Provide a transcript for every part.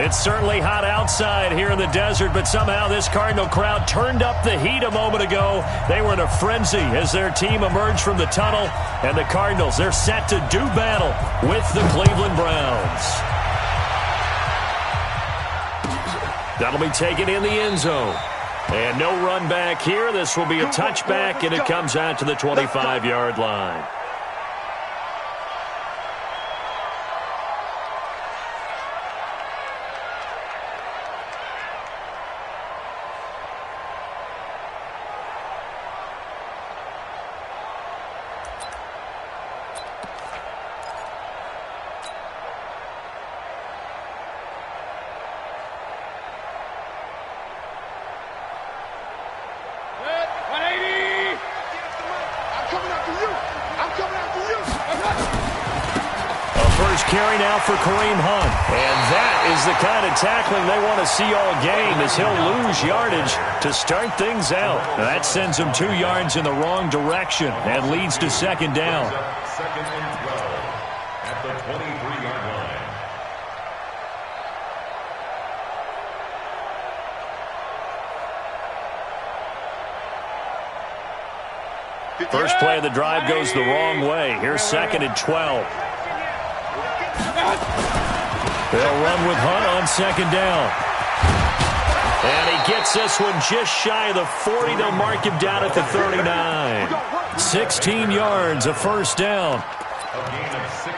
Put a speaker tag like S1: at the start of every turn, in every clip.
S1: It's certainly hot outside here in the desert, but somehow this Cardinal crowd turned up the heat a moment ago. They were in a frenzy as their team emerged from the tunnel, and the Cardinals, they're set to do battle with the Cleveland Browns. That'll be taken in the end zone. And no run back here. This will be a touchback, and it comes out to the 25-yard line.
S2: Carry now for Kareem Hunt.
S1: And that is the kind of tackling they want to see all game, as he'll lose yardage to start things out. That sends him 2 yards in the wrong direction and leads to second down.
S3: Second and 12 at the 23-yard line.
S1: First play of the drive goes the wrong way. Here's second and 12. They'll run with Hunt on second down. And he gets this one just shy of the 40. They'll mark him down at the 39. 16 yards, a first down.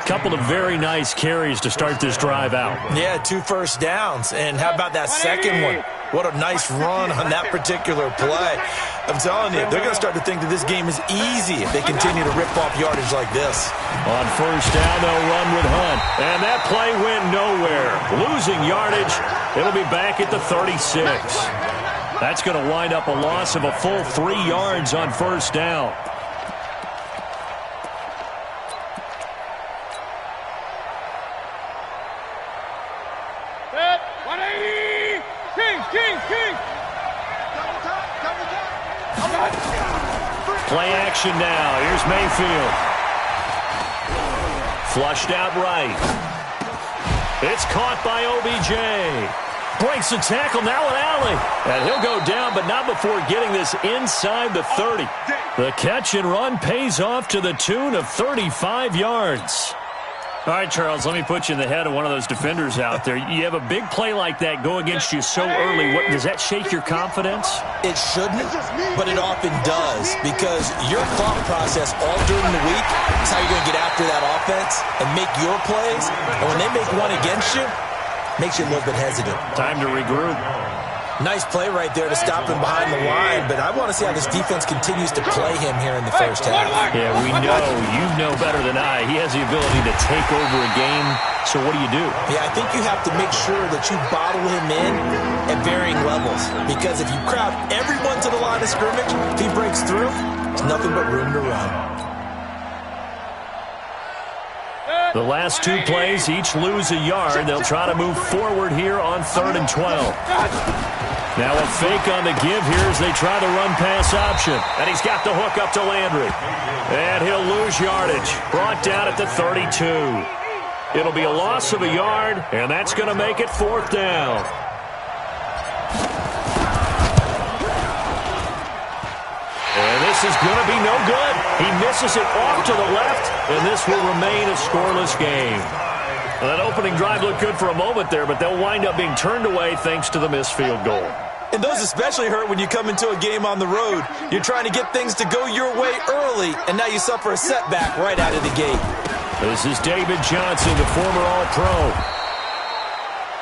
S1: Couple of very nice carries to start this drive out.
S2: Yeah, 2 first downs. And how about that second one? What a nice run on that particular play. I'm telling you, they're going to start to think that this game is easy if they continue to rip off yardage like this.
S1: On first down, they'll run with Hunt. And that play went nowhere. Losing yardage, it'll be back at the 36. That's going to wind up a loss of a full 3 yards on first down. Play action now. Here's Mayfield. Flushed out right. It's caught by OBJ. Breaks the tackle, now an alley. And he'll go down, but not before getting this inside the 30. The catch and run pays off to the tune of 35 yards. All right, Charles, let me put you in the head of one of those defenders out there. You have a big play like that go against you so early. Does that shake your confidence?
S2: It shouldn't, but it often does, because your thought process all during the week is how you're going to get after that offense and make your plays. And when they make one against you, it makes you a little bit hesitant.
S1: Time to regroup.
S2: Nice play right there to stop him behind the line, but I want to see how this defense continues to play him here in the first half.
S1: Yeah, we know. You know better than I. He has the ability to take over a game, so what do you do?
S2: Yeah, I think you have to make sure that you bottle him in at varying levels, because if you crowd everyone to the line of scrimmage, if he breaks through, there's nothing but room to run.
S1: The last 2 plays each lose a yard. They'll try to move forward here on 3rd and 12. Now a fake on the give here as they try the run-pass option. And he's got the hook up to Landry. And he'll lose yardage. Brought down at the 32. It'll be a loss of a yard, and that's going to make it 4th down. And this is going to be no good. He misses it off to the left, and this will remain a scoreless game. Well, that opening drive looked good for a moment there, but they'll wind up being turned away thanks to the missed field goal.
S2: And those especially hurt when you come into a game on the road. You're trying to get things to go your way early, and now you suffer a setback right out of the gate.
S1: This is David Johnson, the former All-Pro.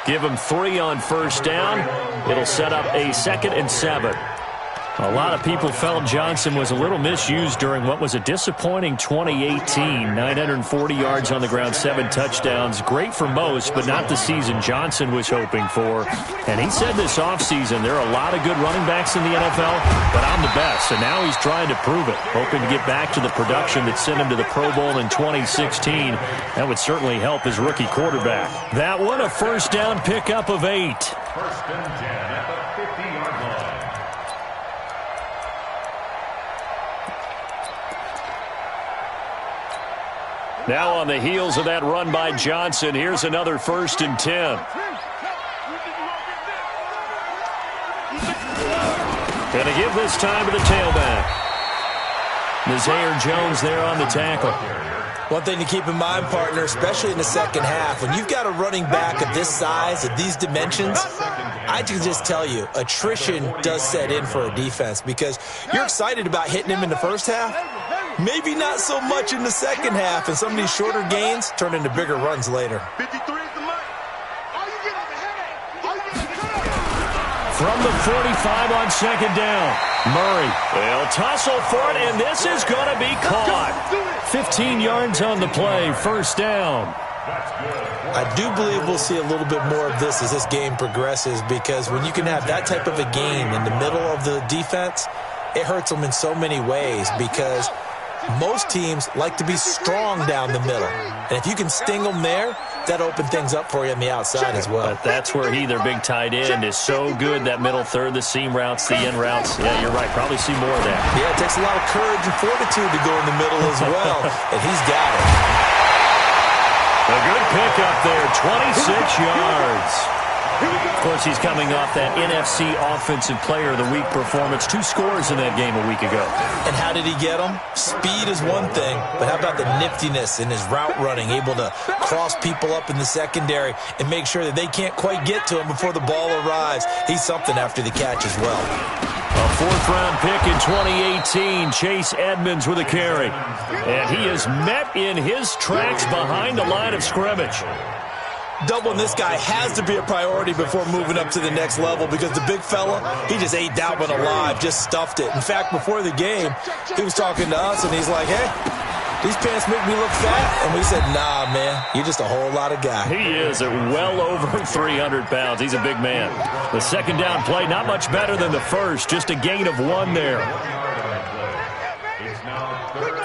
S1: Give him 3 on first down. It'll set up a 2nd and 7. A lot of people felt Johnson was a little misused during what was a disappointing 2018. 940 yards on the ground, 7 touchdowns. Great for most, but not the season Johnson was hoping for. And he said this offseason, there are a lot of good running backs in the NFL, but I'm the best. And now he's trying to prove it, hoping to get back to the production that sent him to the Pro Bowl in 2016. That would certainly help his rookie quarterback. That one, a first down pickup of 8.
S3: First and 10 at the 50-yard line.
S1: Now on the heels of that run by Johnson, here's another 1st and 10. Going to give this time to the tailback. Nazaire Jones there on the tackle.
S2: One thing to keep in mind, partner, especially in the second half, when you've got a running back of this size, of these dimensions, I can just tell you, attrition does set in for a defense because you're excited about hitting him in the first half. Maybe not so much in the second half, and some of these shorter gains turn into bigger runs later.
S1: From the 45 on second down, Murray. They'll tussle for it, and this is going to be caught. 15 yards on the play, first down.
S2: I do believe we'll see a little bit more of this as this game progresses because when you can have that type of a gain in the middle of the defense, it hurts them in so many ways because most teams like to be strong down the middle. And if you can sting them there, that opens things up for you on the outside as well.
S1: But that's where he, their big tight end, is so good, that middle third, the seam routes, the in routes. Yeah, you're right. Probably see more of that.
S2: Yeah, it takes a lot of courage and fortitude to go in the middle as well, and he's got it.
S1: A good pickup there, 26 yards. Of course, he's coming off that NFC Offensive Player of the Week performance. 2 scores in that game a week ago.
S2: And how did he get them? Speed is one thing, but how about the niftiness in his route running, able to cross people up in the secondary and make sure that they can't quite get to him before the ball arrives. He's something after the catch as well.
S1: A 4th-round pick in 2018, Chase Edmonds with a carry. And he is met in his tracks behind the line of scrimmage.
S2: Doubling this guy has to be a priority before moving up to the next level because the big fella, he just ate that one alive, just stuffed it. In fact, before the game, he was talking to us, and he's like, hey, these pants make me look fat. And we said, nah, man, you're just a whole lot of guy.
S1: He is at well over 300 pounds. He's a big man. The second down play, not much better than the first, just a gain of 1 there.
S3: It's now 3rd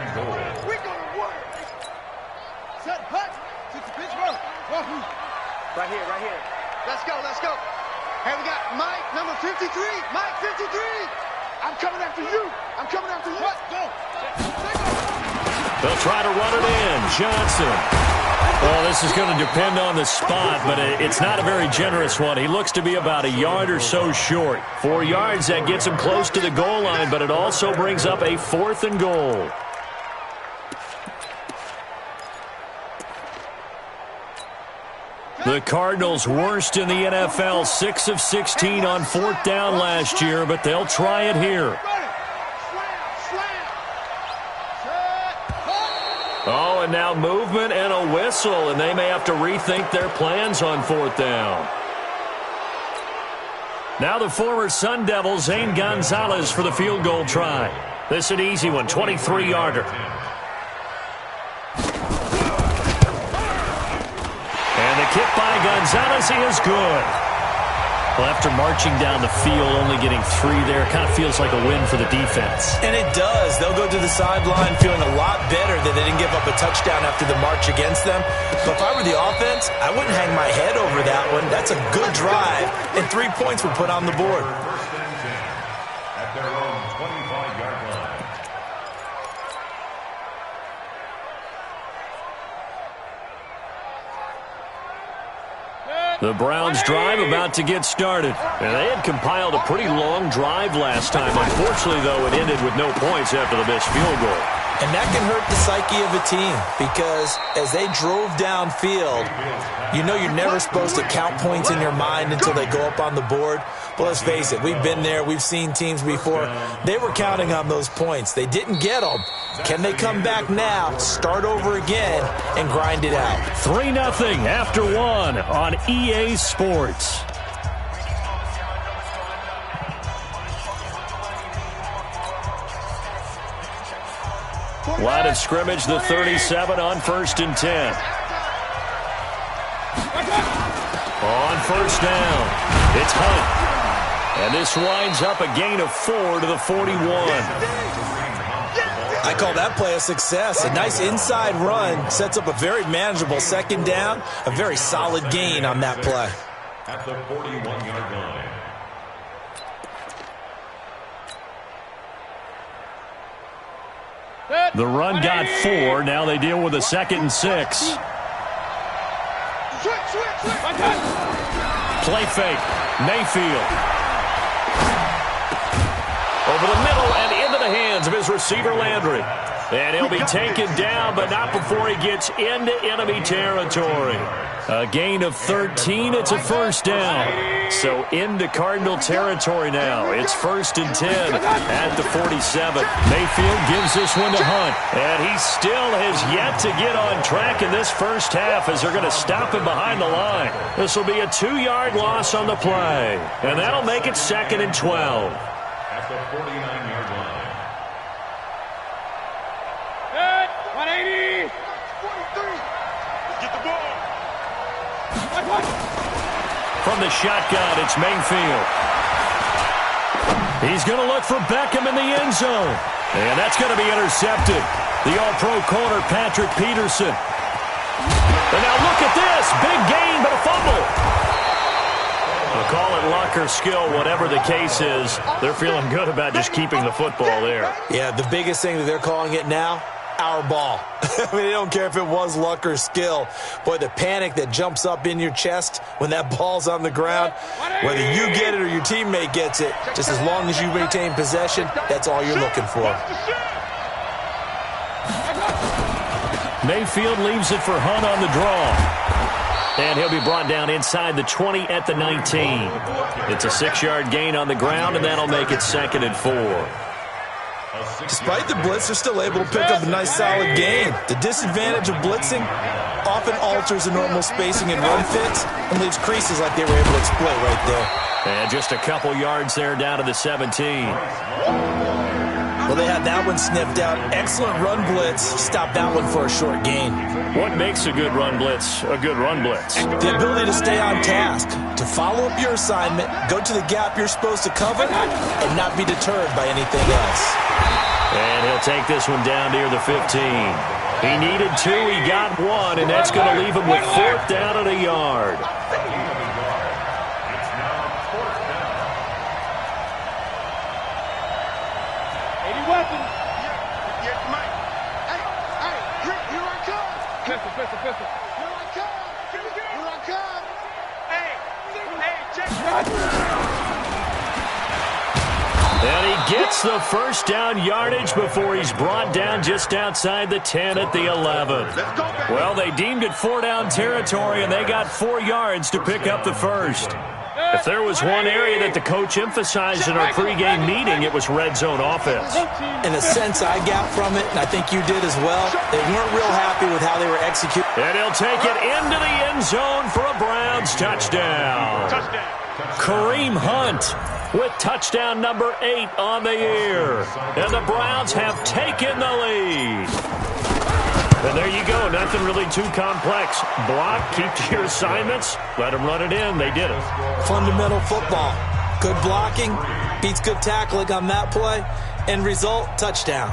S3: and goal.
S4: Right here. Let's go. Hey, we got Mike, number 53. Mike, 53. I'm coming after you. What? Go.
S1: They'll try to run it in. Johnson. Well, this is going to depend on the spot, but it's not a very generous one. He looks to be about a yard or so short. 4 yards, that gets him close to the goal line, but it also brings up a 4th and goal. The Cardinals worst in the NFL, 6 of 16 on 4th down last year, but they'll try it here. Oh, and now movement and a whistle, and they may have to rethink their plans on 4th down. Now the former Sun Devil, Zane Gonzalez, for the field goal try. This an easy one, 23-yarder. Kick by Gonzalez, he is good. Well, after marching down the field, only getting 3 there, kind of feels like a win for the defense.
S2: And it does. They'll go to the sideline feeling a lot better that they didn't give up a touchdown after the march against them. But if I were the offense, I wouldn't hang my head over that one. That's a good drive, and 3 points were put on the board.
S3: At their own 25-yard line.
S1: The Browns drive about to get started. And they had compiled a pretty long drive last time. Unfortunately, though, it ended with no points after the missed field goal.
S2: And that can hurt the psyche of a team because as they drove downfield, you know you're never supposed to count points in your mind until they go up on the board. But let's face it, we've been there. We've seen teams before. They were counting on those points. They didn't get them. Can they come back now, start over again, and grind it out?
S1: 3-0 after 1 on EA Sports. Line of scrimmage, the 37 on 1st and 10. On 1st down, it's Hunt. And this winds up a gain of 4 to the 41.
S2: I call that play a success. A nice inside run sets up a very manageable second down, a very solid gain on that play.
S3: At the 41-yard line.
S1: The run got 4. Now they deal with a 2nd and 6. Play fake. Mayfield. over the middle and into the hands of his receiver, Landry. And he'll be taken down, but not before he gets into enemy territory. A gain of 13. It's a first down. So into Cardinal territory now. It's 1st and 10 at the 47. Mayfield gives this one to Hunt. And he still has yet to get on track in this first half as they're going to stop him behind the line. This will be a 2-yard loss on the play. And that'll make it 2nd and 12.
S3: At the 49-yard line.
S4: 180. 43. Let's get the ball.
S1: From the shotgun, it's Mayfield. He's going to look for Beckham in the end zone. And that's going to be intercepted. The all-pro corner, Patrick Peterson. And now look at this. Big gain, but a fumble. They'll call it luck or skill, whatever the case is. They're feeling good about just keeping the football there.
S2: Yeah, the biggest thing that they're calling it now, our ball. I mean, they don't care if it was luck or skill. Boy, the panic that jumps up in your chest when that ball's on the ground, whether you get it or your teammate gets it, just as long as you maintain possession, that's all you're looking for.
S1: Mayfield leaves it for Hunt on the draw. And he'll be brought down inside the 20 at the 19. It's a 6-yard gain on the ground, and that'll make it 2nd and 4.
S2: Despite the blitz, they're still able to pick up a nice, solid gain. The disadvantage of blitzing often alters the normal spacing and run fits and leaves creases like they were able to exploit right there.
S1: And just a couple yards there down to the 17.
S2: Well, they had that one sniffed out. Excellent run blitz. Stop that one for a short gain.
S1: What makes a good run blitz a good run blitz?
S2: The ability to stay on task, to follow up your assignment, go to the gap you're supposed to cover, and not be deterred by anything else.
S1: And he'll take this one down near the 15. He needed 2, he got 1, and that's going to leave him with 4th down and a yard. And he gets the first down yardage before he's brought down just outside the 10 at the 11. Well, they deemed it 4-down territory, and they got 4 yards to pick up the first. If there was one area that the coach emphasized in our pregame meeting, it was red zone offense.
S2: In a sense, I got from it, and I think you did as well, they weren't real happy with how they were executing.
S1: And he'll take it into the end zone for a Browns touchdown. Kareem Hunt with touchdown number 8 on the year. And the Browns have taken the lead. And there you go. Nothing really too complex. Block, keep to your assignments, let them run it in. They did it.
S2: Fundamental football. Good blocking beats good tackling on that play. End result, touchdown.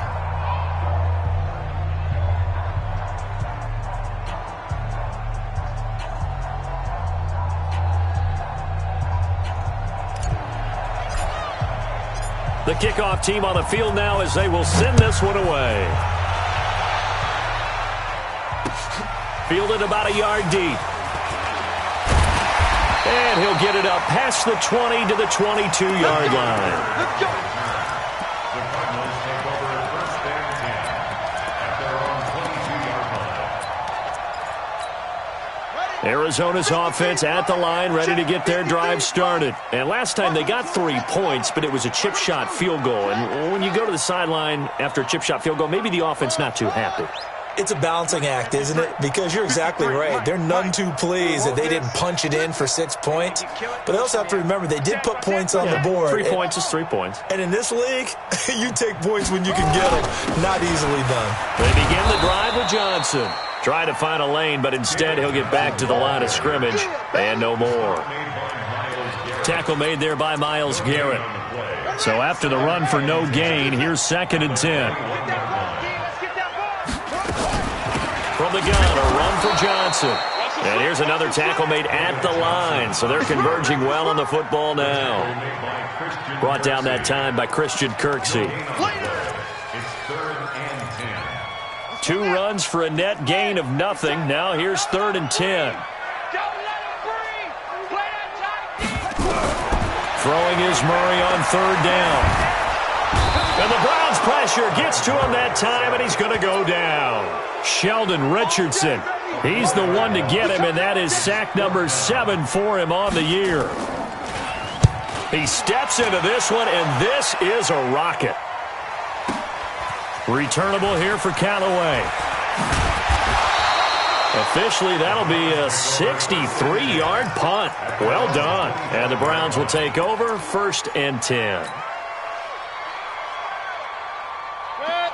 S1: The kickoff team on the field now as they will send this one away. Fielded about a yard deep. And he'll get it up past the 20 to the 22-yard line.
S3: The Cardinals take over 1st and 10 at their own 22-yard line.
S1: Arizona's offense at the line, ready to get their drive started. And last time they got 3 points, but it was a chip shot field goal. And when you go to the sideline after a chip shot field goal, maybe the offense not too happy.
S2: It's a balancing act, isn't it? Because you're exactly right. They're none too pleased that they didn't punch it in for 6 points. But they also have to remember they did put points on the board.
S1: 3 points is 3 points.
S2: And in this league, you take points when you can get them. Not easily done.
S1: They begin the drive with Johnson. Try to find a lane, but instead he'll get back to the line of scrimmage. And no more. Tackle made there by Myles Garrett. So after the run for no gain, here's 2nd and 10. From the gun, a run for Johnson. And here's another tackle made at the line. So they're converging well on the football now. Brought down that time by Christian Kirksey.
S3: It's 3rd and 10.
S1: 2 runs for a net gain of nothing. Now here's 3rd and 10. Throwing is Murray on 3rd down. And the Browns' pressure gets to him that time, and he's going to go down. Sheldon Richardson, he's the one to get him, and that is sack number 7 for him on the year. He steps into this one, and this is a rocket. Returnable here for Callaway. Officially, that'll be a 63-yard punt. Well done. And the Browns will take over, 1st and 10.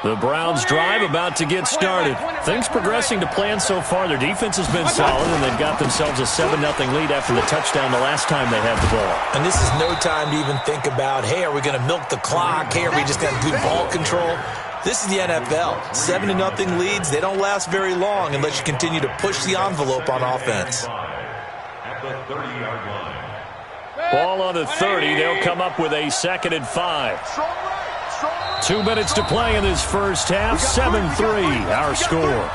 S1: The Browns drive about to get started. Things progressing to plan so far. Their defense has been solid, and they've got themselves a 7-0 lead after the touchdown the last time they had the ball.
S2: And this is no time to even think about, hey, are we going to milk the clock? Hey, are we just going to do ball control? This is the NFL. 7-0 leads, they don't last very long unless you continue to push the envelope on offense.
S3: At the 30-yard line.
S1: Ball on the 30. They'll come up with a 2nd and 5. 2 minutes to play in this first half. 7-3, our score.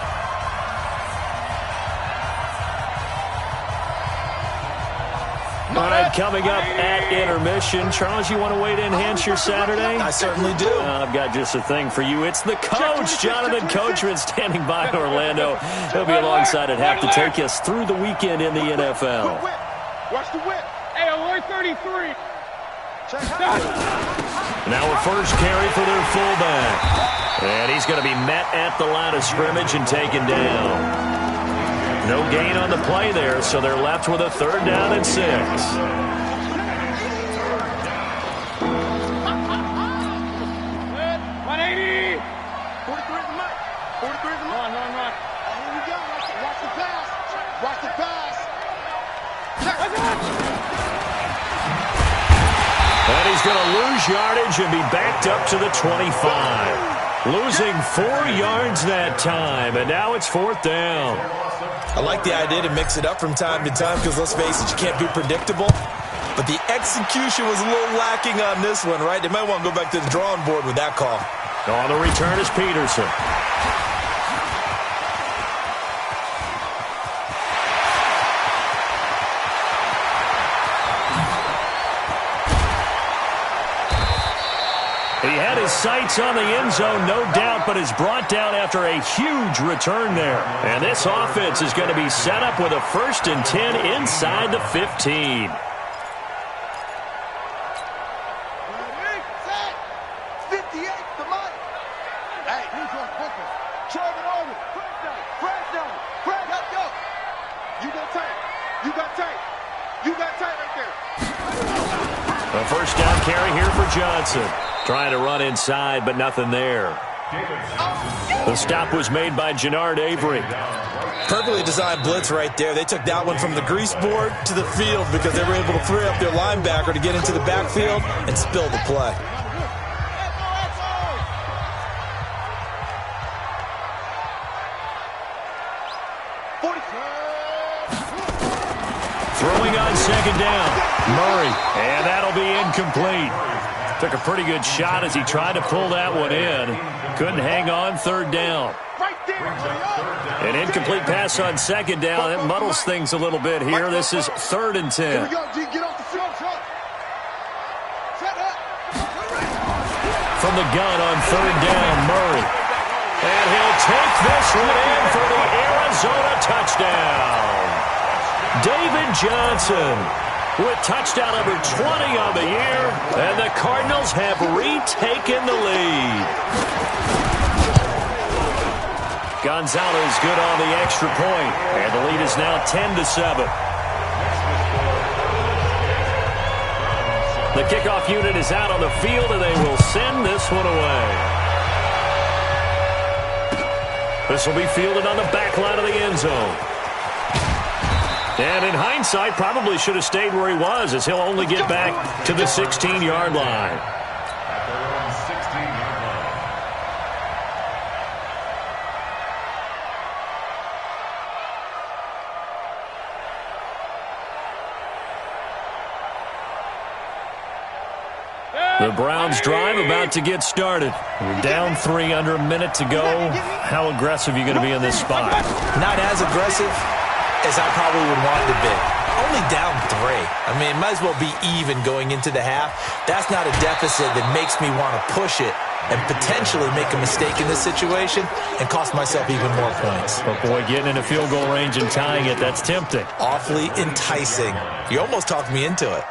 S1: All right, coming up at intermission. Charles, you want to wait to enhance your Saturday?
S2: I certainly do.
S1: I've got just a thing for you. It's the coach, Jonathan Coachman, standing by Orlando. He'll be alongside at half to take us through the weekend in the NFL.
S4: Watch the whip.
S5: Hey, alert 33.
S1: Now a first carry for their fullback. And he's going to be met at the line of scrimmage and taken down. No gain on the play there, so they're left with a 3rd down and 6.
S5: 180.
S4: 43 is the mic. 43 is the mic.
S5: Run.
S4: Here we go. Watch the pass. Watch the pass.
S1: And he's going to lose yardage and be backed up to the 25. Losing 4 yards that time, and now it's 4th down.
S2: I like the idea to mix it up from time to time because, let's face it, you can't be predictable. But the execution was a little lacking on this one, right? They might want to go back to the drawing board with that call.
S1: On the return is Peterson. He had his sights on the end zone, no doubt, but is brought down after a huge return there. And this offense is going to be set up with a 1st and 10 inside the 15.
S4: 58, the mic. Hey, who's on quicker? Trevor over. Press down. Let's go. You got tight right there.
S1: A 1st down carry here for Johnson. Trying to run inside, but nothing there. The stop was made by Jannard Avery.
S2: Perfectly designed blitz right there. They took that one from the grease board to the field because they were able to free up their linebacker to get into the backfield and spill the play.
S1: Throwing on 2nd down. Murray, and that'll be incomplete. Took a pretty good shot as he tried to pull that one in. Couldn't hang on, 3rd down. An incomplete pass on 2nd down. It muddles things a little bit here. This is 3rd and 10.
S4: Here we go, G. Get off the field, son. Set up.
S1: From the gun on 3rd down, Murray. And he'll take this one in for the Arizona touchdown. David Johnson with touchdown number 20 on the year, and the Cardinals have retaken the lead. Gonzalez good on the extra point, and the lead is now 10-7. The kickoff unit is out on the field, and they will send this one away. This will be fielded on the back line of the end zone. And in hindsight, probably should have stayed where he was, as he'll only get back to the 16-yard line.
S3: At their own 16-yard line.
S1: The Browns drive about to get started. We're down 3 under a minute to go. How aggressive are you going to be in this spot?
S2: Not as aggressive as I probably would want to be. only down 3. I mean, it might as well be even going into the half. That's not a deficit that makes me want to push it and potentially make a mistake in this situation and cost myself even more points.
S1: But, boy, getting in a field goal range and tying it, that's tempting.
S2: Awfully enticing. You almost talked me into it.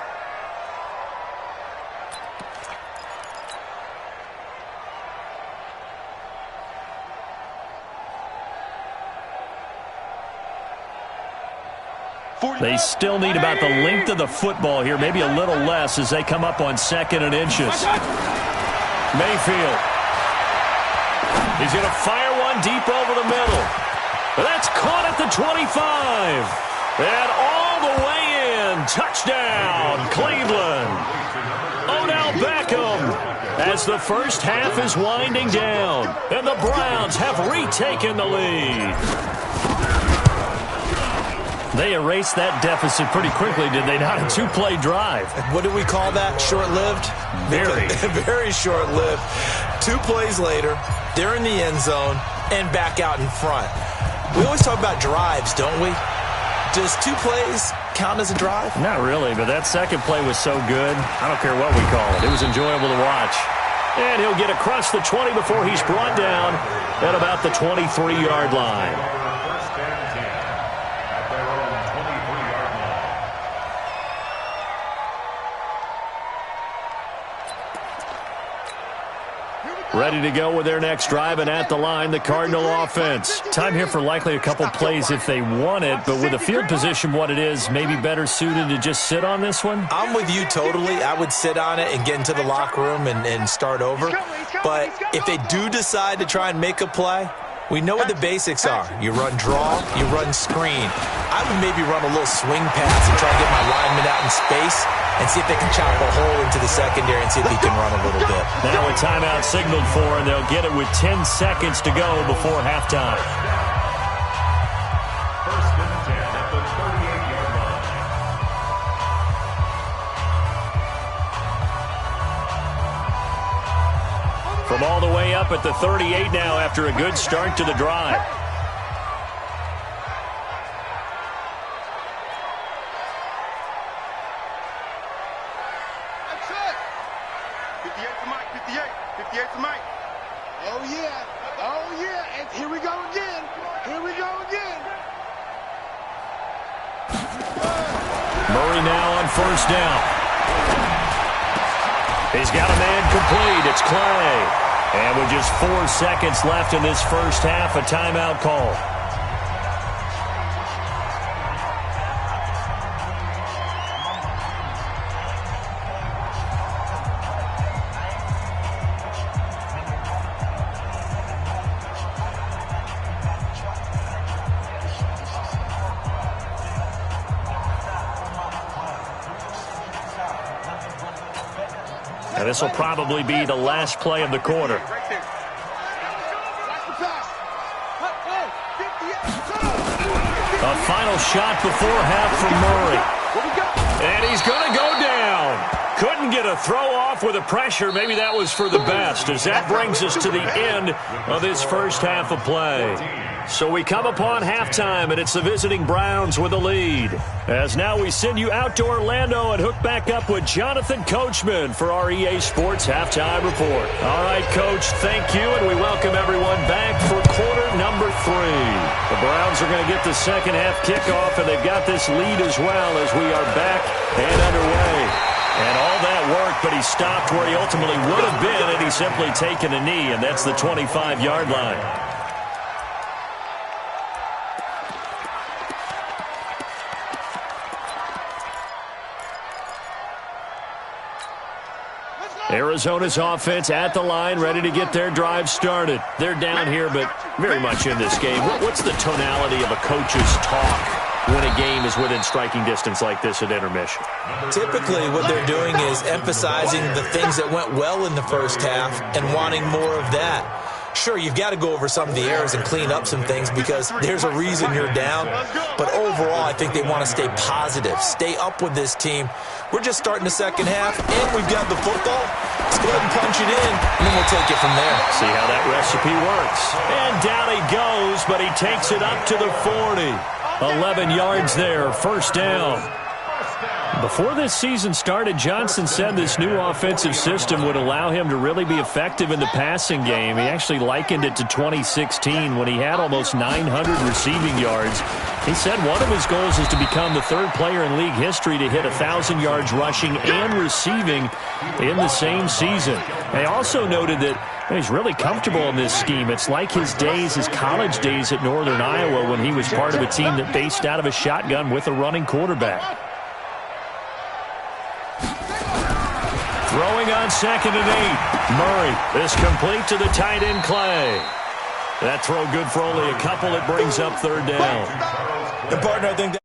S1: They still need about the length of the football here, maybe a little less as they come up on 2nd and inches. Mayfield. He's going to fire one deep over the middle. That's caught at the 25. And all the way in. Touchdown, Cleveland. Odell Beckham as the first half is winding down. And the Browns have retaken the lead. They erased that deficit pretty quickly, did they not? A 2-play drive.
S2: What do we call that? Short-lived?
S1: Very.
S2: Very short-lived. 2 plays later, they're in the end zone and back out in front. We always talk about drives, don't we? Does 2 plays count as a drive?
S1: Not really, but that second play was so good. I don't care what we call it. It was enjoyable to watch. And he'll get across the 20 before he's brought down at about the 23-yard line. Ready to go with their next drive, and at the line, the Cardinal offense. Time here for likely a couple plays if they want it, but with the field position what it is, maybe better suited to just sit on this one?
S2: I'm with you totally. I would sit on it and get into the locker room and start over. But if they do decide to try and make a play, we know what the basics are. You run draw, you run screen. I would maybe run a little swing pass and try to get my lineman out in space and see if they can chop a hole into the secondary and see if he can run a little bit.
S1: Now a timeout signaled for, and they'll get it with 10 seconds to go before halftime.
S3: First and 10 at the 38-yard line.
S1: From all the way up at the 38 now after a good start to the drive.
S4: That's it. 58 to Mike, 58 to Mike. Oh, yeah. Oh, yeah. And here we go again. Here we go again.
S1: Murray now on first down. He's got a man complete. It's Clay. And with just 4 seconds left in this first half, a timeout call. And this will probably be the last play of the quarter.
S4: Right there. Watch the pass.
S1: A final shot before half from Murray. And he's going to go down. Couldn't get a throw off with the pressure. Maybe that was for the best, as that brings us to the end of this first half of play. So we come upon halftime, and it's the visiting Browns with the lead. As now we send you out to Orlando and hook back up with Jonathan Coachman for our EA Sports Halftime Report. All right, Coach, thank you, and we welcome everyone back for quarter number 3. The Browns are going to get the second half kickoff, and they've got this lead as well as we are back and underway. And all that work, but he stopped where he ultimately would have been had he simply taken a knee, and that's the 25-yard line. Arizona's offense at the line, ready to get their drive started. They're down here, but very much in this game. What's the tonality of a coach's talk when a game is within striking distance like this at intermission?
S2: Typically, what they're doing is emphasizing the things that went well in the first half and wanting more of that. Sure, you've got to go over some of the errors and clean up some things because there's a reason you're down. But overall, I think they want to stay positive, stay up with this team. We're just starting the second half, and we've got the football. Let's go ahead and punch it in, and then we'll take it from there.
S1: See how that recipe works. And down he goes, but he takes it up to the 40. 11 yards there, first down. Before this season started, Johnson said this new offensive system would allow him to really be effective in the passing game. He actually likened it to 2016 when he had almost 900 receiving yards. He said one of his goals is to become the third player in league history to hit 1,000 yards rushing and receiving in the same season. He also noted that he's really comfortable in this scheme. It's like his college days at Northern Iowa when he was part of a team that based out of a shotgun with a running quarterback. Throwing on 2nd and 8. Murray is complete to the tight end Clay. That throw good for only a couple. It brings up 3rd down.
S2: And partner, I think that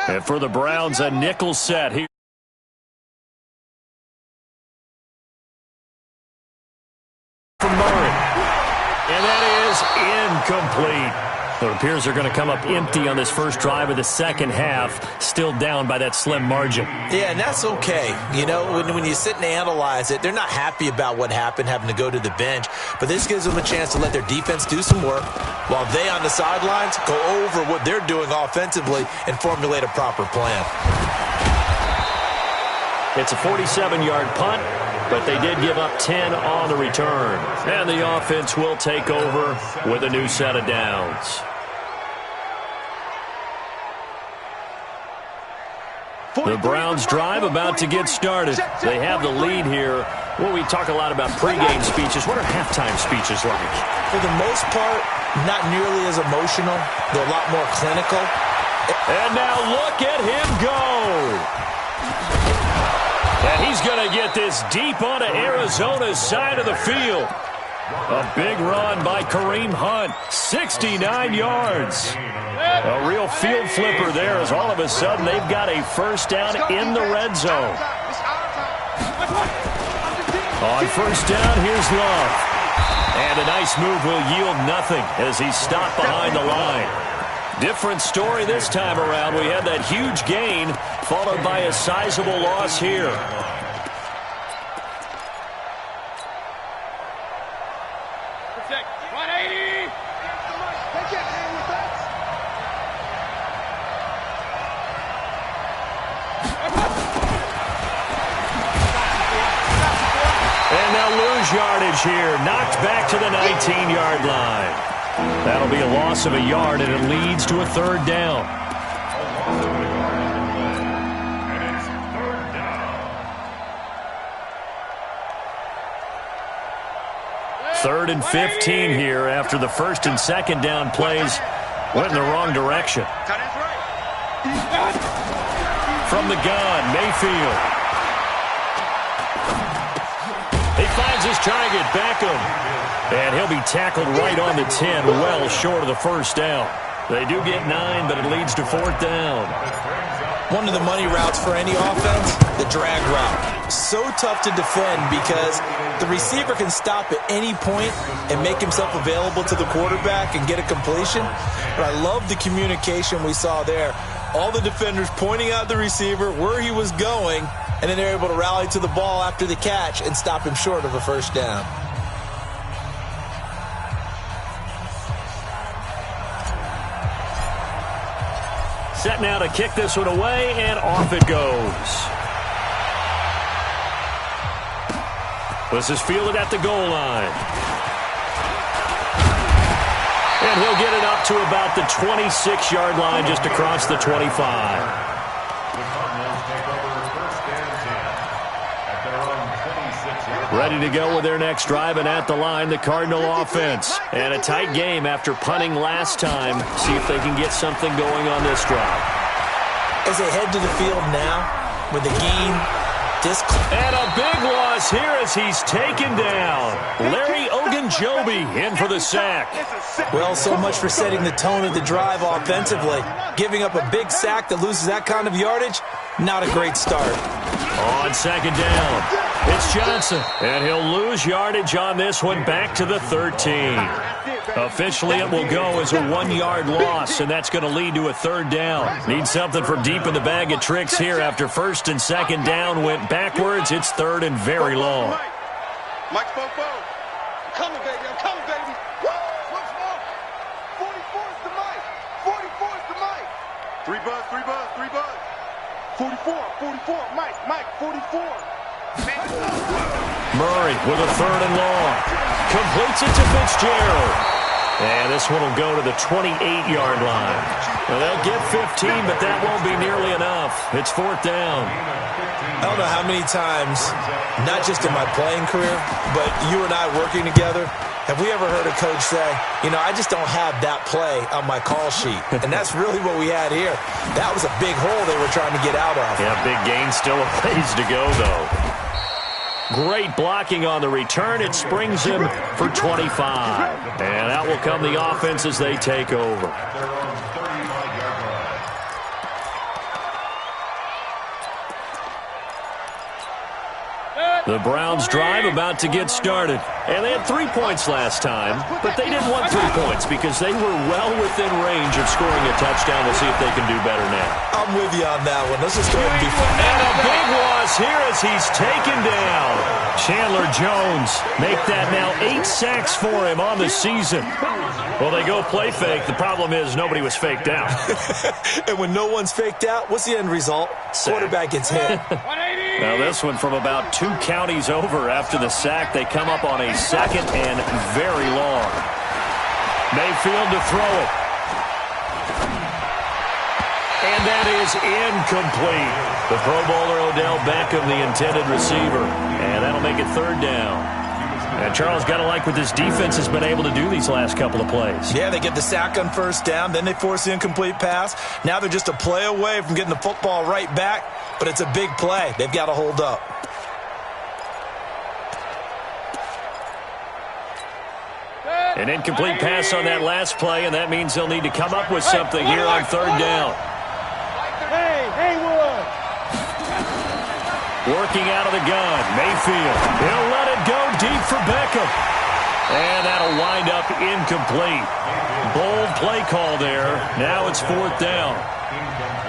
S1: and for the Browns, a nickel set here. For Murray. And that is incomplete. It appears they're going to come up empty on this first drive of the second half, still down by that slim margin.
S2: Yeah, and that's okay. You know, when you sit and analyze it, they're not happy about what happened, having to go to the bench. But this gives them a chance to let their defense do some work while they on the sidelines go over what they're doing offensively and formulate a proper plan.
S1: It's a 47-yard punt, but they did give up 10 on the return. And the offense will take over with a new set of downs. The Browns drive about to get started. They have the lead here. Well, we talk a lot about pregame speeches. What are halftime speeches like?
S2: For the most part, not nearly as emotional. They're a lot more clinical.
S1: And now look at him go. And he's going to get this deep onto Arizona's side of the field. A big run by Kareem Hunt, 69 yards. A real field flipper there as all of a sudden they've got a first down in the red zone. On first down, here's Love. And a nice move will yield nothing as he's stopped behind the line. Different story this time around. We had that huge gain followed by a sizable loss here. And they'll lose yardage here. Knocked back to the 19-yard line. That'll be a loss of a yard, and it leads to a 3rd down.
S3: And it's 3rd down.
S1: 3rd and 15 here after the 1st and 2nd down plays went in the wrong direction. From the gun, Mayfield. He finds his target, Beckham. And he'll be tackled right on the 10, well short of the first down. They do get 9, but it leads to 4th down.
S2: One of the money routes for any offense, the drag route. So tough to defend because the receiver can stop at any point and make himself available to the quarterback and get a completion. But I love the communication we saw there. All the defenders pointing out the receiver, where he was going, and then they're able to rally to the ball after the catch and stop him short of a first down.
S1: Set now to kick this one away, and off it goes. This is fielded at the goal line. And he'll get it up to about the 26-yard line, just across the 25. Ready to go with their next drive, and at the line, the Cardinal offense. And a tight game after punting last time. See if they can get something going on this drive.
S2: As they head to the field now, with the game
S1: and a big loss here as he's taken down. Larry Ogunjobi in for the sack.
S2: Well, so much for setting the tone of the drive offensively. Giving up a big sack that loses that kind of yardage, not a great start.
S1: On 2nd down, it's Johnson. And he'll lose yardage on this one, back to the 13. Officially, it will go as a 1-yard loss, and that's going to lead to a third down. Need something for deep in the bag of tricks here. After first and second down went backwards, it's third and very long.
S4: Mike Fofo. I'm coming, baby. I'm coming, baby. What's wrong? 44 is the Mike. 44 is the Mike. 3 buzz, 3 buzz, 3 buzz. 44, Mike, 44.
S1: Murray with a third and long. Completes it to Fitzgerald. And this one will go to the 28-yard line. Well, they'll get 15, but that won't be nearly enough. It's fourth down.
S2: I don't know how many times, not just in my playing career, but you and I working together, have we ever heard a coach say, you know, I just don't have that play on my call sheet. And that's really what we had here. That was a big hole they were trying to get out of.
S1: Yeah, big gain, still a ways to go, though. Great blocking on the return. It springs him for 25. And out will come the offense as they take over. The Browns drive about to get started. And they had 3 points last time, but they didn't want 3 points because they were well within range of scoring a touchdown. We'll see if they can do better now.
S2: I'm with you on that one. Let's just go ahead and be fair.
S1: And a big loss here as he's taken down. Chandler Jones make that now 8 sacks for him on the season. Well, they go play fake. The problem is nobody was faked out.
S2: And when no one's faked out, what's the end result? Quarterback gets hit.
S1: Now this one from about 2 counties over after the sack. They come up on a second and very long. Mayfield to throw it. And that is incomplete. The Pro Bowler Odell Beckham, the intended receiver. And that'll make it third down. And Charles, got to like what this defense has been able to do these last couple of plays.
S2: Yeah, they get the sack on first down, then they force the incomplete pass. Now they're just a play away from getting the football right back, but it's a big play. They've got to hold up.
S1: An incomplete pass on that last play, and that means they'll need to come up with something here on third down. Working out of the gun, Mayfield. He'll let it go deep for Beckham. And that'll wind up incomplete. Bold play call there. Now it's fourth down.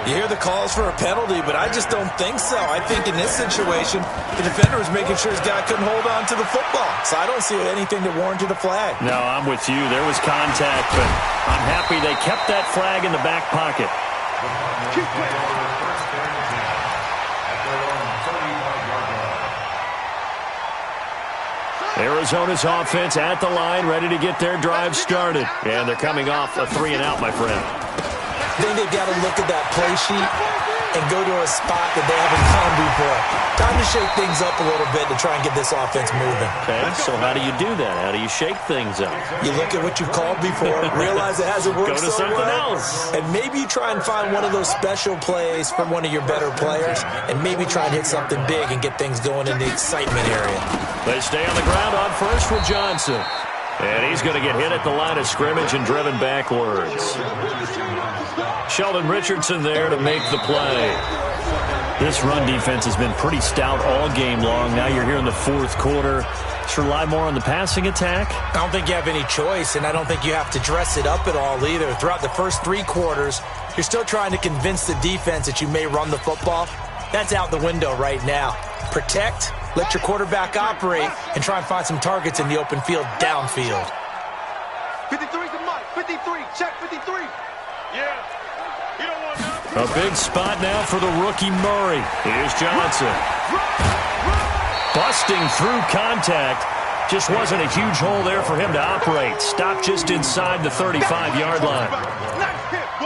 S2: You hear the calls for a penalty, but I just don't think so. I think in this situation, the defender was making sure his guy couldn't hold on to the football. So I don't see anything that warranted a flag.
S1: No, I'm with you. There was contact, but I'm happy they kept that flag in the back pocket. Arizona's offense at the line, ready to get their drive started. And they're coming off a 3-and-out, my friend.
S2: I think they've got to look at that play sheet and go to a spot that they haven't gone before. Time to shake things up a little bit to try and get this offense moving.
S1: Okay, so how do you do that? How do you shake things up?
S2: You look at what you've called before, realize it hasn't worked
S1: Go to something else.
S2: And maybe you try and find one of those special plays from one of your better players, and maybe try and hit something big and get things going in the excitement area.
S1: They stay on the ground on first with Johnson. And he's going to get hit at the line of scrimmage and driven backwards. Sheldon Richardson there to make the play. This run defense has been pretty stout all game long. Now you're here in the fourth quarter. Let's rely more on the passing attack.
S2: I don't think you have any choice, and I don't think you have to dress it up at all either. Throughout the first 3 quarters, you're still trying to convince the defense that you may run the football. That's out the window right now. Protect, let your quarterback operate, and try and find some targets in the open field downfield.
S4: 53's the Mike. 53. Check 53. Yeah. You don't want nothing.
S1: A big spot now for the rookie Murray. Here's Johnson. Busting through contact. Just wasn't a huge hole there for him to operate. Stopped just inside the 35-yard line.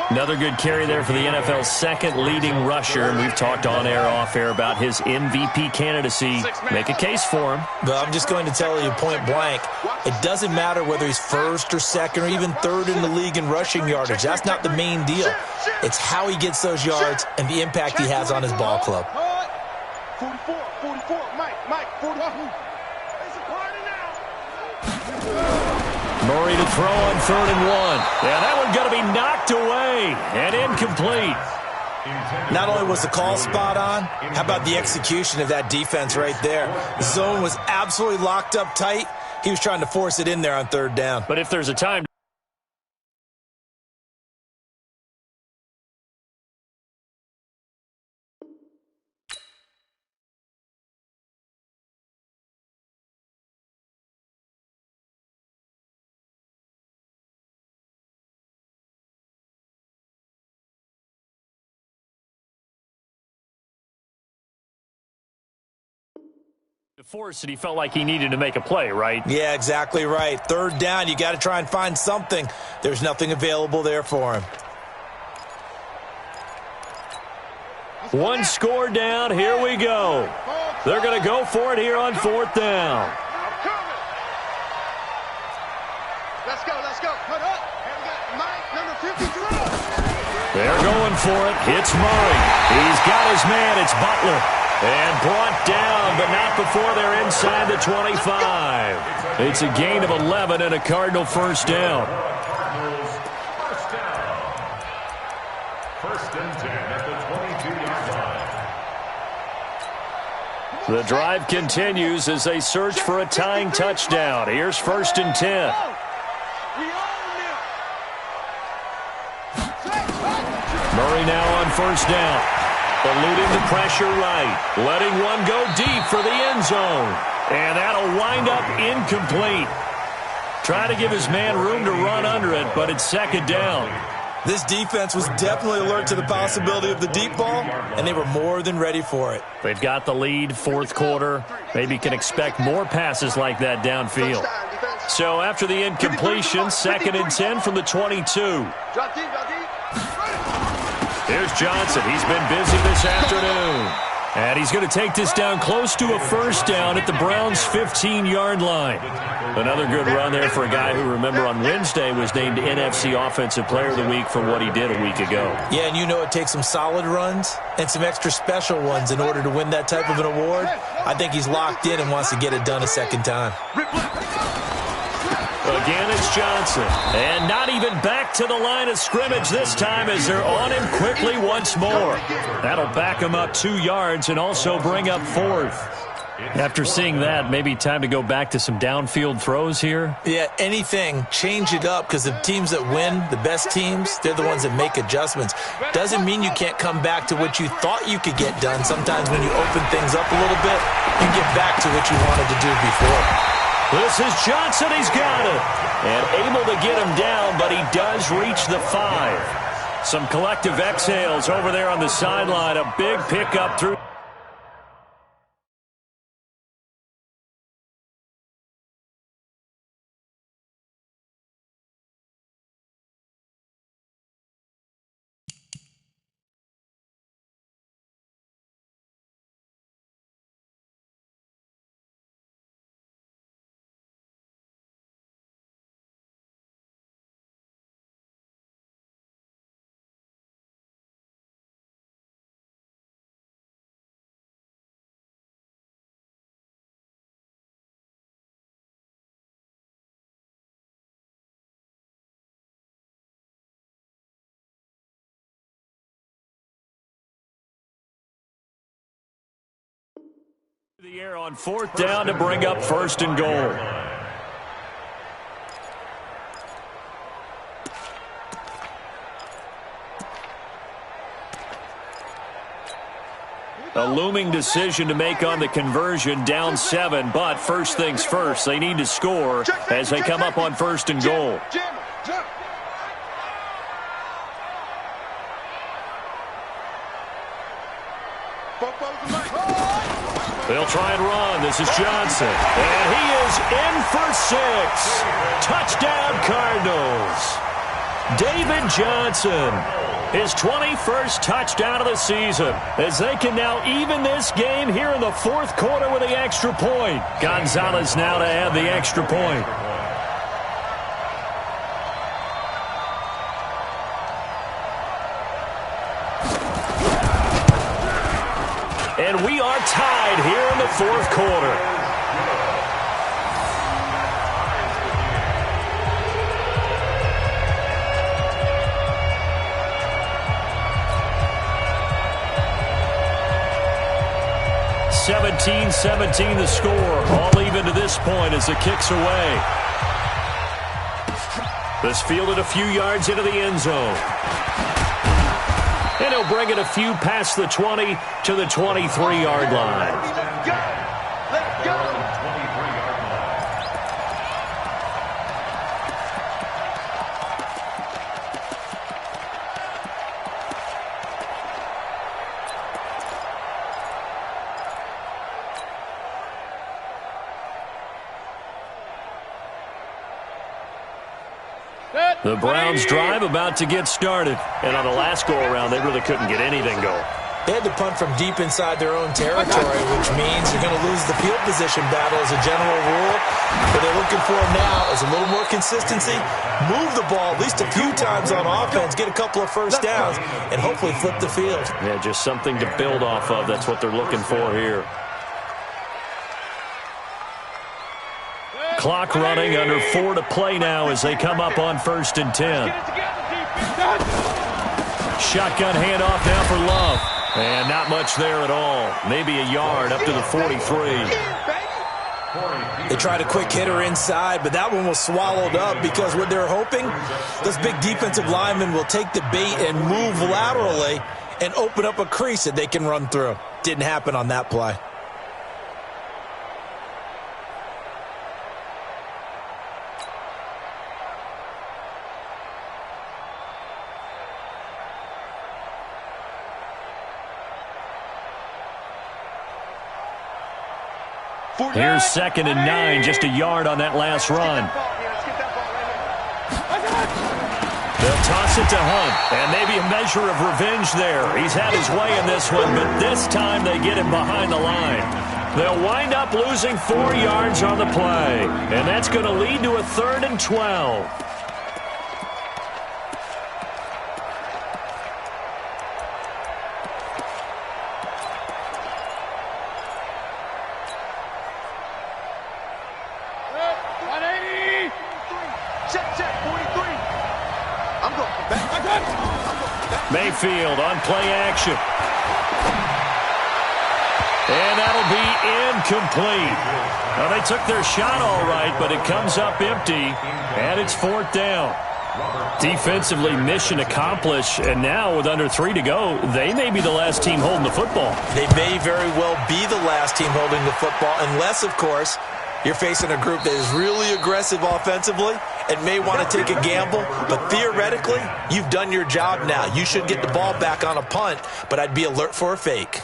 S1: Another good carry there for the NFL's second leading rusher. And we've talked on air, off air about his MVP candidacy. Make a case for him.
S2: But I'm just going to tell you point blank, it doesn't matter whether he's first or second or even third in the league in rushing yardage. That's not the main deal. It's how he gets those yards and the impact he has on his ball club.
S4: 44, Mike, 44. It's a party now.
S1: Murray to throw on 3rd and 1. Yeah, that one going to be knocked away and incomplete.
S2: Not only was the call spot on, how about the execution of that defense right there? The zone was absolutely locked up tight, He was trying to force it in there on third down.
S1: But if there's a time... force it, he felt like he needed to make a play, right?
S2: Yeah, exactly right. Third down, you got to try and find something. There's nothing available there for him.
S1: One score down, here we go. They're going to go for it here on fourth down.
S4: Let's go, let's go. Put up. And we got Mike, number 53.
S1: They're going for it. It's Murray. He's got his man. It's Butler. And brought down, but not before they're inside the 25. It's a gain of 11 and a Cardinal first down.
S3: Cardinals first down. First and 10 at the 22-yard line.
S1: The drive continues as they search for a tying touchdown. Here's first and 10. Murray now on first down. Eluding the pressure right. Letting one go deep for the end zone. And that'll wind up incomplete. Try to give his man room to run under it, but it's second down.
S2: This defense was definitely alert to the possibility of the deep ball, and they were more than ready for it.
S1: They've got the lead, fourth quarter. Maybe can expect more passes like that downfield. So after the incompletion, second and 10 from the 22. Here's Johnson. He's been busy this afternoon. And he's going to take this down close to a first down at the Browns' 15-yard line. Another good run there for a guy who, remember, on Wednesday was named NFC Offensive Player of the Week for what he did a week ago.
S2: Yeah, and you know it takes some solid runs and some extra special ones in order to win that type of an award. I think he's locked in and wants to get it done a second time.
S1: Again, it's Johnson. And not even back to the line of scrimmage this time as they're on him quickly once more. That'll back him up 2 yards and also bring up fourth. After seeing that, maybe time to go back to some downfield throws here?
S2: Yeah, anything. Change it up because the teams that win, the best teams, they're the ones that make adjustments. Doesn't mean you can't come back to what you thought you could get done. Sometimes when you open things up a little bit, you get back to what you wanted to do before.
S1: This is Johnson. He's got it. And able to get him down, but he does reach the 5. Some collective exhales over there on the sideline. A big pickup through. The air on fourth down to bring up first and goal. A looming decision to make on the conversion, down 7, but first things first, they need to score as they come up on first and goal. They'll try and run. This is Johnson. And he is in for 6. Touchdown, Cardinals. David Johnson, his 21st touchdown of the season, as they can now even this game here in the fourth quarter with the extra point. Gonzalez now to add the extra point. And we are tied here in the fourth quarter. 17-17 the score. All even to this point as the kick's away. This fielded a few yards into the end zone. And he'll bring it a few past the 20 to the 23-yard line.
S4: Let's go. Let's go.
S1: The Browns drive about to get started. And on the last go-around, they really couldn't get anything going.
S2: They had to punt from deep inside their own territory, which means you're going to lose the field position battle as a general rule. What they're looking for now is a little more consistency, move the ball at least a few times on offense, get a couple of first downs, and hopefully flip the field.
S1: Yeah, just something to build off of. That's what they're looking for here. Clock running, under 4 to play now as they come up on 1st and 10. Shotgun handoff now for Love. And not much there at all. Maybe a yard up to the 43.
S2: They tried a quick hitter inside, but that one was swallowed up because what they're hoping, those big defensive linemen will take the bait and move laterally and open up a crease that they can run through. Didn't happen on that play.
S1: Here's 2nd and 9, just a yard on that last run. They'll toss it to Hunt, and maybe a measure of revenge there. He's had his way in this one, but this time they get him behind the line. They'll wind up losing 4 yards on the play, and that's going to lead to a 3rd and 12. Mayfield on play action. And that'll be incomplete. Well, they took their shot all right, but it comes up empty, and it's 4th down. Defensively, mission accomplished, and now with under 3 to go, they may be the last team holding the football.
S2: They may very well be the last team holding the football, unless, of course, you're facing a group that is really aggressive offensively and may want to take a gamble. But theoretically, you've done your job now. You should get the ball back on a punt, but I'd be alert for a fake.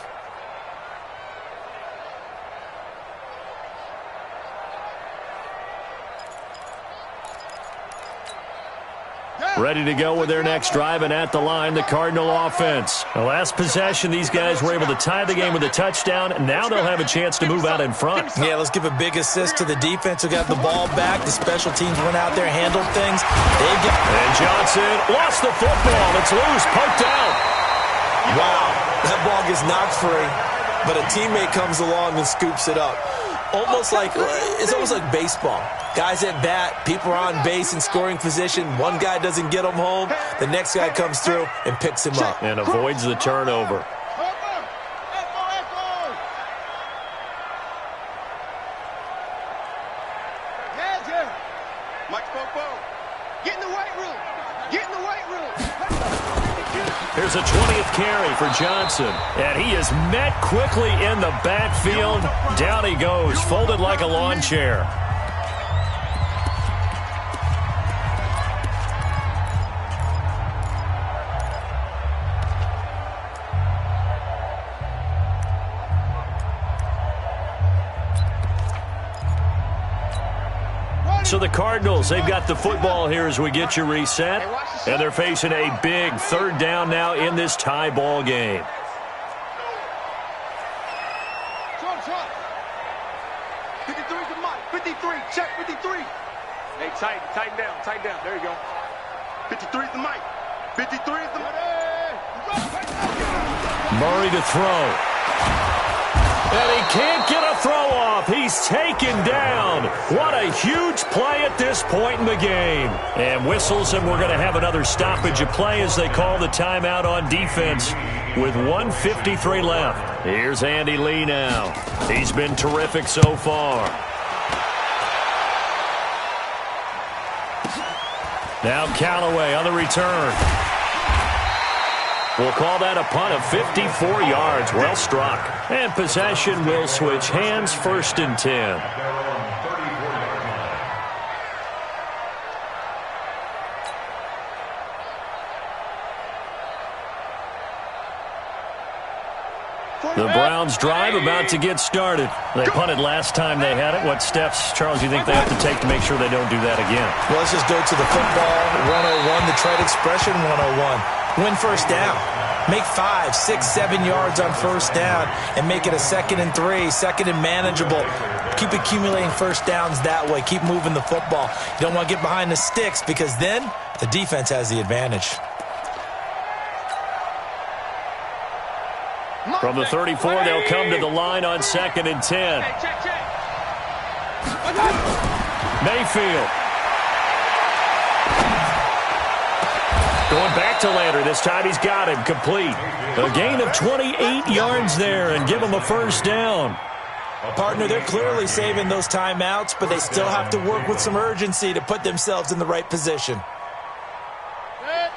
S1: Ready to go with their next drive, and at the line, the Cardinal offense. The last possession, these guys were able to tie the game with a touchdown, and now they'll have a chance to move out in front.
S2: Yeah, let's give a big assist to the defense who got the ball back. The special teams went out there, handled things.
S1: And Johnson lost the football. It's loose, poked out.
S2: Wow, that ball gets knocked free, but a teammate comes along and scoops it up. It's almost like baseball. Guys at bat, people are on base in scoring position. One guy doesn't get him home. The next guy comes through and picks him up.
S1: And avoids the turnover. Here's a 20th carry for Johnson. And he is met quickly in the backfield. Down he goes, folded like a lawn chair. So the Cardinals, they've got the football here as we get you reset. And they're facing a big 3rd down now in this tie ball game.
S4: Check 53. Hey, tighten down. There you go. 53 is the mic. 53 is the mic.
S1: Murray to throw. And he can't get a throw off. He's taken down. What a huge play at this point in the game. And whistles, and we're going to have another stoppage of play as they call the timeout on defense with 1:53 left. Here's Andy Lee now. He's been terrific so far. Now Callaway on the return. We'll call that a punt of 54 yards. Well struck. And possession will switch hands, 1st and 10. The Browns drive about to get started. They punted last time they had it. What steps, Charles, do you think they have to take to make sure they don't do that again?
S2: Well, let's just go to the football 101, the trade expression 101. Win first down. Make 5, 6, 7 yards on first down and make it a 2nd and 3, 2nd and manageable. Keep accumulating first downs that way. Keep moving the football. You don't want to get behind the sticks because then the defense has the advantage.
S1: From the 34, they'll come to the line on 2nd and 10. Mayfield. Going back to Landry. This time he's got him complete. A gain of 28 yards there and give him a first down.
S2: Partner, they're clearly saving those timeouts, but they still have to work with some urgency to put themselves in the right position.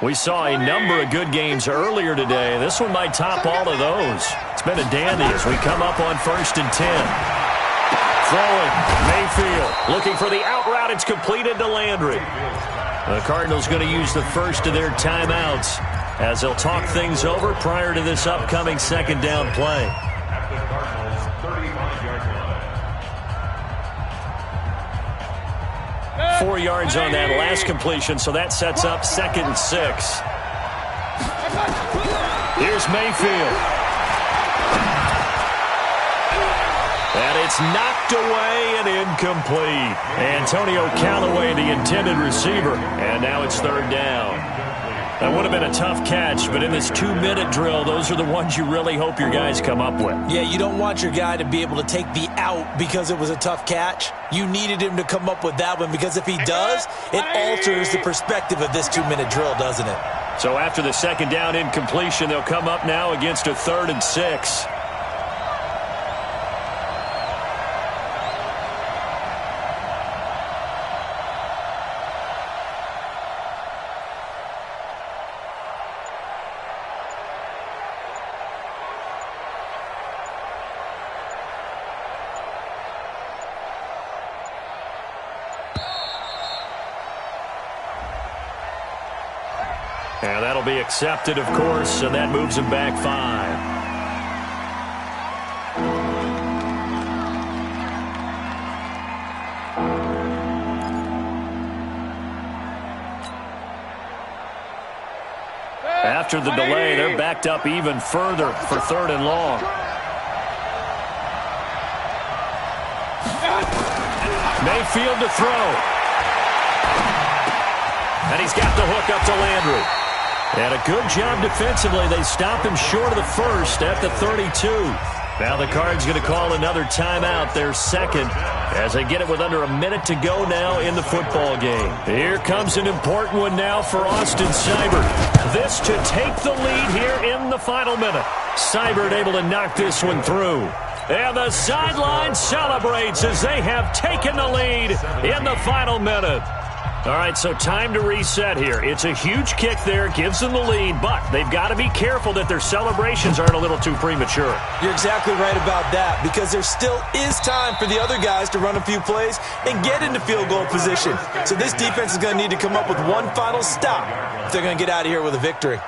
S1: We saw a number of good games earlier today. This one might top all of those. It's been a dandy as we come up on 1st and 10. Throwing, Mayfield looking for the out route. It's completed to Landry. The Cardinals going to use the first of their timeouts as they'll talk things over prior to this upcoming 2nd down play.
S3: At the Cardinals' 35-yard line.
S1: 4 yards on that last completion, so that sets up 2nd and 6. Here's Mayfield. And it's knocked away and incomplete. Antonio Callaway, the intended receiver. And now it's 3rd down. That would have been a tough catch, but in this 2-minute drill, those are the ones you really hope your guys come up with.
S2: Yeah, you don't want your guy to be able to take the out because it was a tough catch. You needed him to come up with that one because if he does, it alters the perspective of this 2-minute drill, doesn't it?
S1: So after the 2nd down incompletion, they'll come up now against a 3rd and 6. And that'll be accepted, of course, and that moves him back 5. After the delay, they're backed up even further for 3rd and long. Mayfield to throw. And he's got the hook up to Landry. And a good job defensively. They stop him short of the first at the 32. Now the Cards going to call another timeout, their 2nd, as they get it with under a minute to go now in the football game. Here comes an important one now for Austin Seibert. This to take the lead here in the final minute. Seibert able to knock this one through. And the sideline celebrates as they have taken the lead in the final minute. All right, so time to reset here. It's a huge kick there, gives them the lead, but they've got to be careful that their celebrations aren't a little too premature.
S2: You're exactly right about that because there still is time for the other guys to run a few plays and get into field goal position. So this defense is going to need to come up with one final stop if they're going to get out of here with a victory.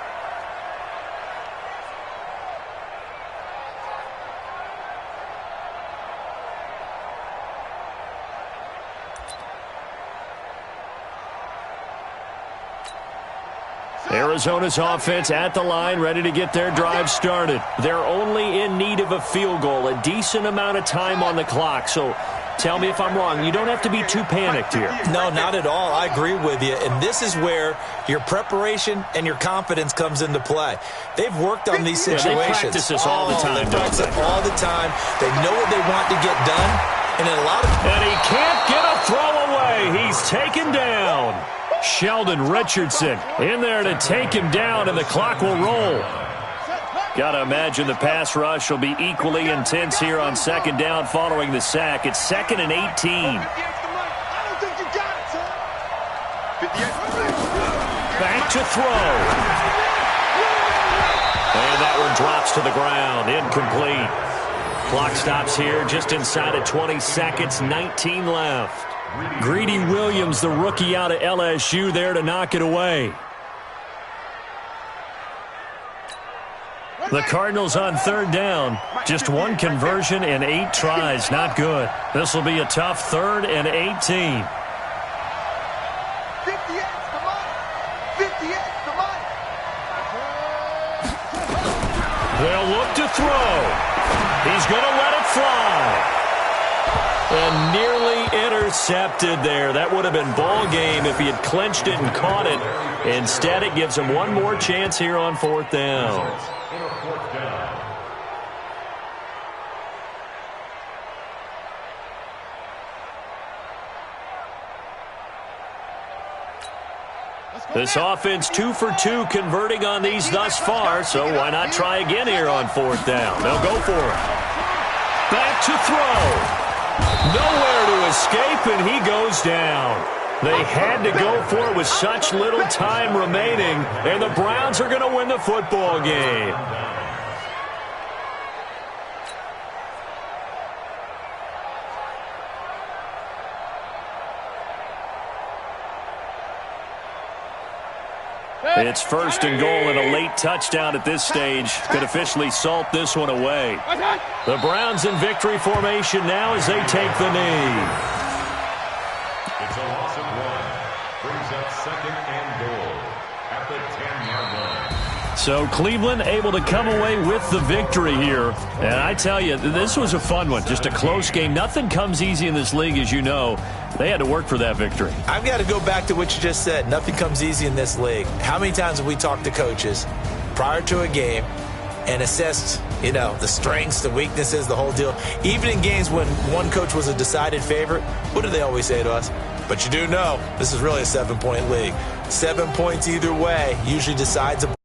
S1: Arizona's offense at the line, ready to get their drive started. They're only in need of a field goal, a decent amount of time on the clock. So Tell me if I'm wrong. You don't have to be too panicked here.
S2: No, not at all. I agree with you. And this is where your preparation and your confidence comes into play. They've worked on these situations.
S1: They practice this all the time.
S2: They practice it all the time. They know what they want to get done. And in a lot of...
S1: And he can't get a throw away. He's taken down. Sheldon Richardson in there to take him down, and the clock will roll. Got to imagine the pass rush will be equally intense here on second down following the sack. It's 2nd and 18. Back to throw. And that one drops to the ground. Incomplete. Clock stops here just inside of 20 seconds. 19 left. Greedy Williams, the rookie out of LSU, there to knock it away. The Cardinals on third down. Just one conversion and 8 tries. Not good. This will be a tough 3rd and 18.
S4: 58, come on. 58, come on.
S1: They'll look to throw. He's going to let it fly. And nearly intercepted there. That would have been ball game if he had clinched it and caught it. Instead, it gives him one more chance here on 4th down. This offense 2 for 2 converting on these thus far, so why not try again here on 4th down? They'll go for it. Back to throw. Nowhere to escape, and he goes down. They had to go for it with such little time remaining, and the Browns are going to win the football game. It's 1st and goal, and a late touchdown at this stage could officially salt this one away. The Browns in victory formation now as they take the knee.
S3: It's a loss of 1. Brings up 2nd and goal at the 10-yard line.
S1: So Cleveland able to come away with the victory here. And I tell you, this was a fun one. Just a close game. Nothing comes easy in this league, as you know. They had to work for that victory.
S2: I've got to go back to what you just said. Nothing comes easy in this league. How many times have we talked to coaches prior to a game and assessed, the strengths, the weaknesses, the whole deal? Even in games when one coach was a decided favorite, what do they always say to us? But you do know this is really a 7-point league. 7 points either way usually decides a